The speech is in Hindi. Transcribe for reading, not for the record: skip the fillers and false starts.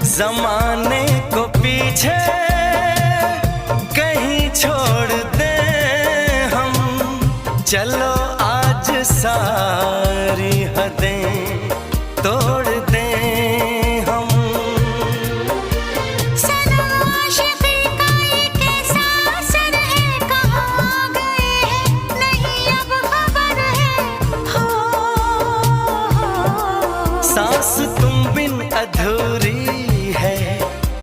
जमाने को पीछे कहीं छोड़ दे हम, चलो आज सारी हदें